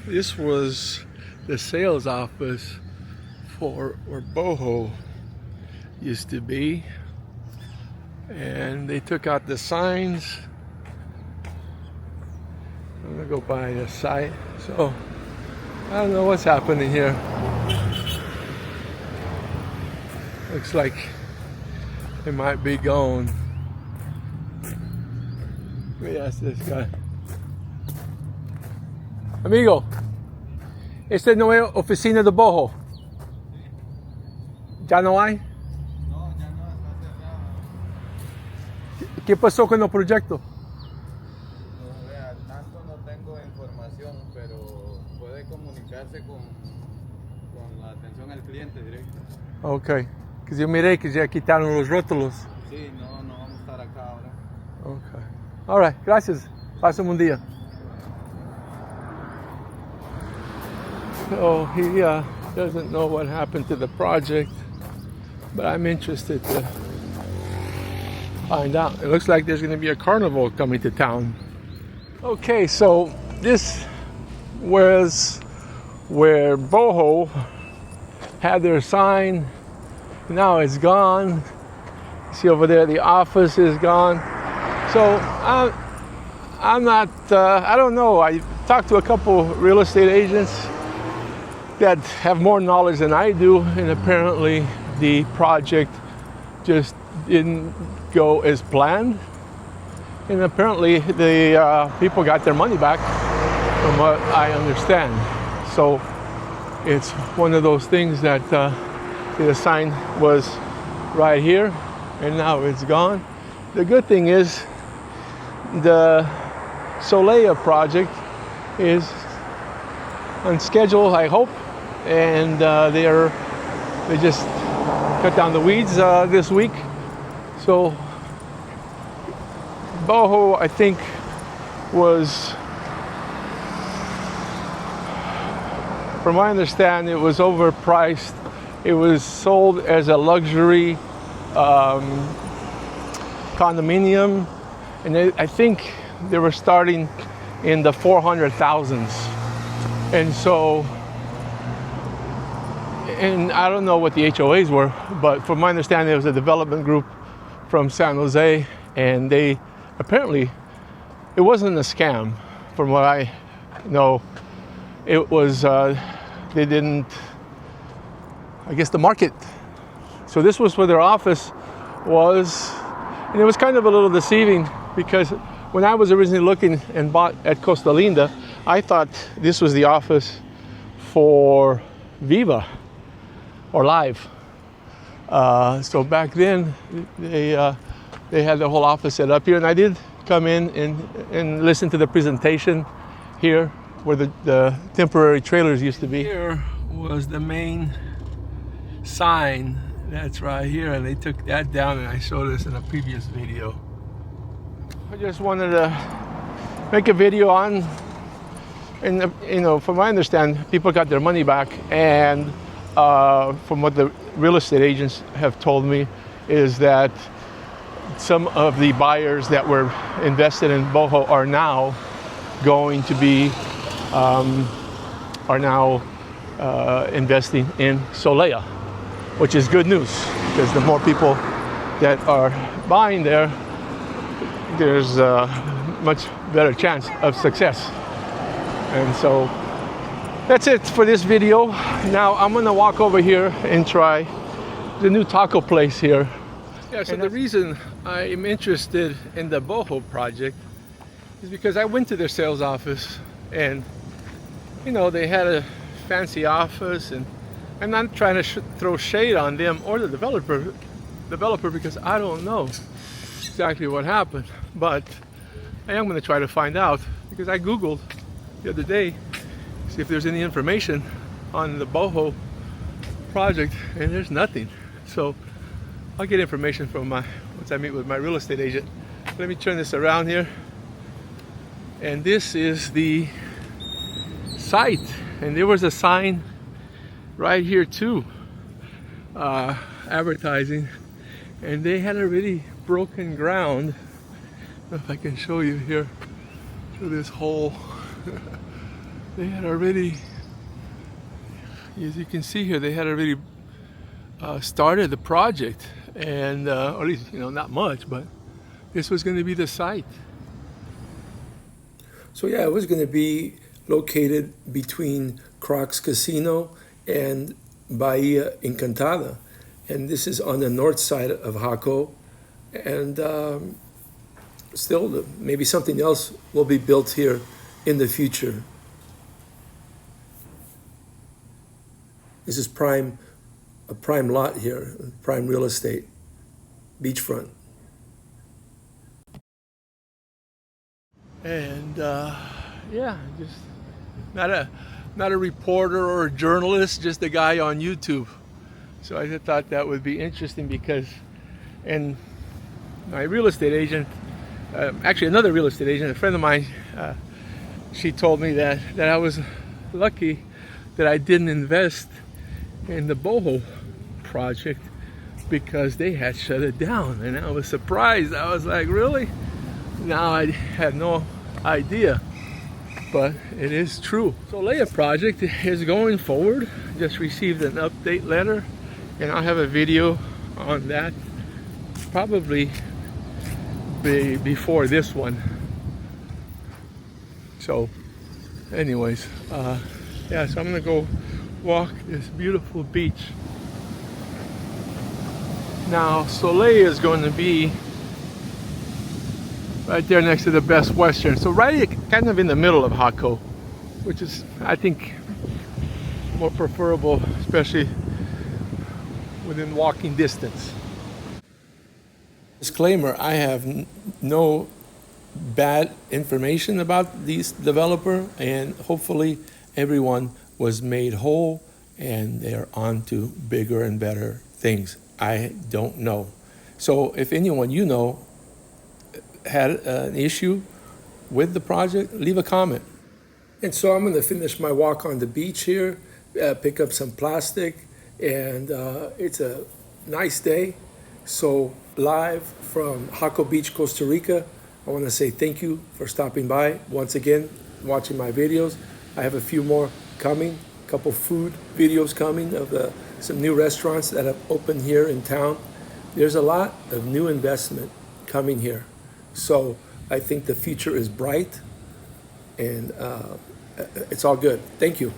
This was the sales office for where Boho used to be, and they took out the signs. I'm gonna go by the site, so I don't know what's happening here. Looks like it might be gone. Let me ask this guy. Amigo, esta no es oficina de Boho. ¿Ya no hay? No, ya no, está cerrado. ¿Qué pasó con el proyecto? No, vea, tanto no tengo información, pero puede comunicarse con la atención al cliente directo. Ok, que yo miré que ya quitaron los rótulos. Sí, no vamos a estar acá ahora. Ok. All right, gracias. Pase un buen día. So he doesn't know what happened to the project, but I'm interested to find out. It looks like there's going to be a carnival coming to town. Okay, so this was where Boho had their sign. Now it's gone. See over there, the office is gone. So I'm not, I don't know. I talked to a couple real estate agents that have more knowledge than I do, and apparently the project just didn't go as planned. And apparently the people got their money back, from what I understand. So it's one of those things that the sign was right here, and now it's gone. The good thing is the Solea project is on schedule, I hope, and they just cut down the weeds this week. So Boho, I think, was, from what I understand, it was overpriced. It was sold as a luxury condominium, and I think they were starting in the 400,000s. And so, and I don't know what the HOAs were, but from my understanding, it was a development group from San Jose, and they apparently, it wasn't a scam, from what I know. It was, they didn't, I guess, the market. So this was where their office was, and it was kind of a little deceiving, because when I was originally looking and bought at Costa, I thought this was the office for Viva or Live. So back then, they had the whole office set up here, and I did come in and listen to the presentation here, where the temporary trailers used to be. Here was the main sign that's right here, and they took that down, and I showed this in a previous video. I just wanted to make a video on, and you know, from what I understand, people got their money back, and from what the real estate agents have told me is that some of the buyers that were invested in Boho are now going to be investing in Solea, which is good news, because the more people that are buying there, there's a much better chance of success. And so that's it for this video. Now I'm gonna walk over here and try the new taco place here. Yeah, so the reason I'm interested in the Boho project is because I went to their sales office, and you know, they had a fancy office, and I'm not trying to throw shade on them or the developer because I don't know exactly what happened, but I am going to try to find out, because I googled the other day, see if there's any information on the Boho project, and there's nothing. So I'll get information from once I meet with my real estate agent. Let me turn this around here, and this is the site, and there was a sign right here too, advertising, and they had already broken ground. I don't know if I can show you here through this hole. they had already, as you can see here, they had already started the project, and or at least, not much, but this was going to be the site. So yeah, it was going to be located between Crocs Casino and Bahia Encantada, and this is on the north side of Jaco, and still maybe something else will be built here in the future. This is a prime lot here, prime real estate, beachfront. And yeah, just not a reporter or a journalist, just a guy on YouTube. So I thought that would be interesting because, and my real estate agent, actually another real estate agent, a friend of mine, she told me that I was lucky that I didn't invest in the Boho project because they had shut it down, and I was surprised. I was like, really? Now I had no idea, but it is true. Solea project is going forward. Just received an update letter, and I'll have a video on that probably before this one. So anyways, yeah, so I'm gonna go walk this beautiful beach. Now Solea is going to be right there next to the Best Western, so right kind of in the middle of Jaco, which is, I think, more preferable, especially within walking distance. Disclaimer, I have no bad information about this developer, and hopefully everyone was made whole and they're on to bigger and better things. I don't know. So if anyone had an issue with the project, leave a comment. And so I'm going to finish my walk on the beach here, pick up some plastic, and it's a nice day. So live from Jaco Beach, Costa Rica, I want to say thank you for stopping by once again, watching my videos. I have a few more coming, a couple food videos coming of some new restaurants that have opened here in town. There's a lot of new investment coming here. So I think the future is bright, and it's all good. Thank you.